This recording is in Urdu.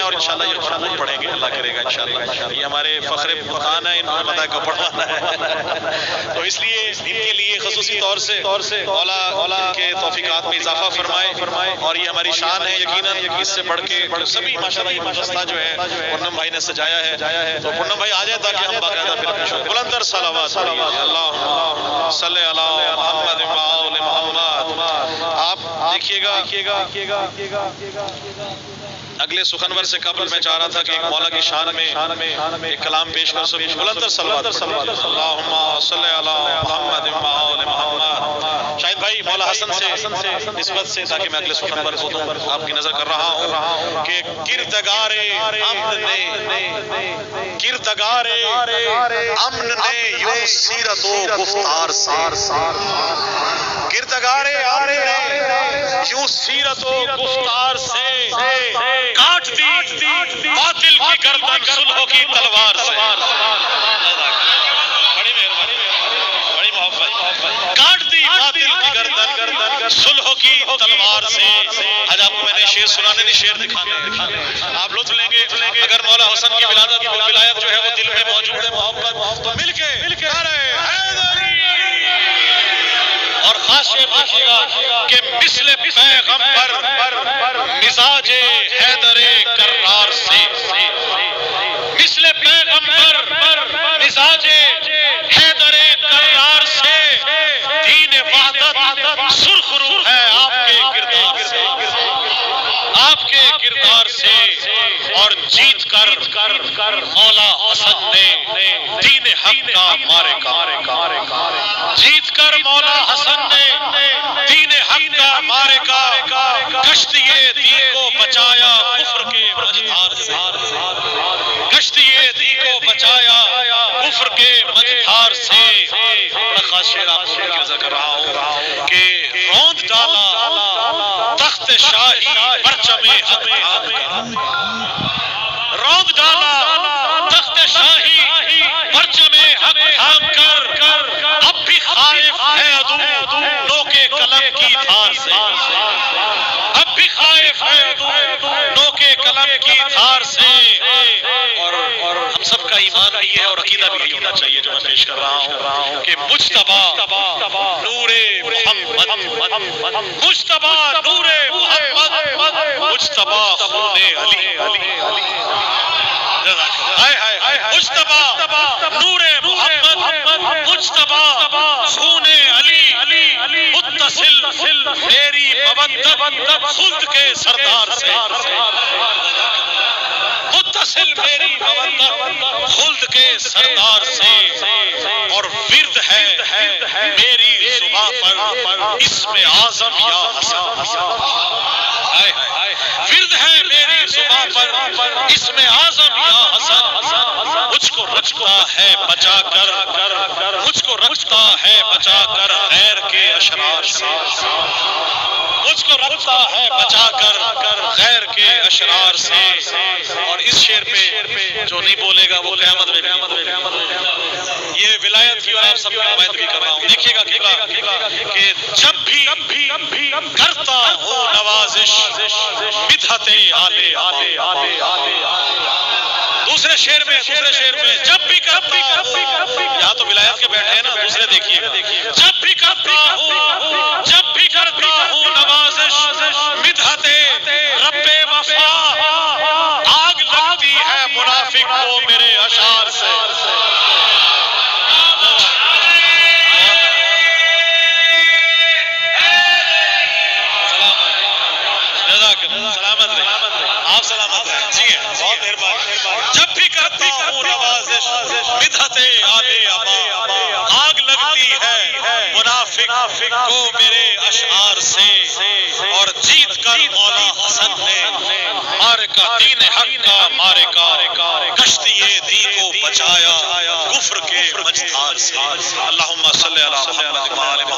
اور انشاءاللہ یہ خطوط پڑھیں گے اللہ کرے گا انشاءاللہ. یہ ہمارے فخر بطان ہے، انہوں نے مدح کو پڑھوانا ہے تو اس لیے ان کے لیے خصوصی طور سے مولا کے توفیقات میں اضافہ فرمائے اور یہ ہماری شان ہے یقیناً. اس سے بڑھ کے سبھی ماشاءاللہ یہ گلدستہ جو ہے پورنم بھائی نے سجایا ہے تو پورنم بھائی آ جائیں تاکہ ہم باقاعدہ پھر بلندر صلوات اللہم صلی علی محمد و آل محمد. آپ دیکھیے گا اگلے سخنور سے قبل میں چاہ رہا تھا کہ ایک مولا کی شان میں ایک کلام پیش کر سکوں. بلندر صلوات اللہم صلی علی محمد و آل محمد. شاہد بھائی مولا حسن سے نسبت سے تاکہ میں اگلے سخنور کو دوں آپ کی نظر کر رہا ہوں کہ کردگار امن نے یوں سیرت و گفتار سے کردگار امن نے یوں سیرت و گفتار سے کاٹ دی باطل کی گردن صلح کی تلوار سے. بڑی مہربانی، بڑی محبت. کاٹ دی باطل کی گردن صلح کی تلوار سے. آج آپ کو میں نے شعر سنانے نہیں شعر دکھانے آپ لطف لیں گے. اگر مولا حسن کی ولایت جو ہے وہ دل میں موجود ہے محبت تو مل کے اور خاشع دیکھیے گا کہ مثل پیغمبر مزاج حیدر کرار سے مثل پیغمبر مزاج حیدر کرار سے دین وحدت سرخ رو ہے آپ کے کردار سے اور جیت کر مولا حسن نے دین حق کا معرکہ جیت کر مولا حسن نے دین حق کا معرکہ کشتیے دین کو بچایا کفر کے مجدھار سے کشتیے دین کو بچایا کفر کے مجدھار سے. بڑا خاص شعر آپ کو نظر کر رہا ہوں کہ روند ڈالا تخت شاہی پرچم حق روند ڈالا تخت شاہی پرچم حق تھام کر اب بھی خائف ہے عدو نوکے قلم کی دھار سے اب بھی خائف ہے عدو نوکے قلم کی دھار سے. اور ہم سب کا ایمان بھی ہے اور عقیدہ بھی ہونا چاہیے جو میں پیش کر رہا ہوں کہ مجتبی نور محمد مجتبی نور محمد مجتبی خون علی مجتبی نور محمد مجتبی خون علی متصل میری مودت خلد کے سردار سے متصل میری مودت خلد کے سردار سے. اور ورد ہے میری زباں پر اسم اعظم یا حسن ورد ہے میری زباں پر اسم اعظم یا حسن. مجھ کو رکھتا ہے بچا کر مجھ کو رکھتا ہے بچا کر غیر کے اشرار سے مجھ کو رکھتا ہے بچا کر غیر کے اشرار سے. اور اس شعر پہ جو نہیں بولے گا وہ قیامت میں یہ ولایت کی اور آپ سب کی نمائندگی کر رہا ہوں. دیکھیے گا کہ جب بھی کرتا ہوں نوازش بدعت آلے دوسرے شعر میں جب بھی کرتا ہوں یہاں تو ولایت کے بیٹھے ہیں نا دوسرے دیکھیے گا جب بھی کرتا ہوں نوازش بدعت رب وفا آگ لگتی ہے منافق کو میرے اشعار سے. سلامت رہے آپ سلامت رہے. جی ہے بہت مہربانی. جب بھی کرتا ہوں نوازش بدعت آلے ابا آگ لگتی ہے منافق کو میرے اشعار سے. اور جیت کر مولا حسن نے معرکہ دین حق کا معرکہ کشتیے دین کو بچایا کفر کے مجدھار سے. اللہم صلی علی محمد و آل محمد.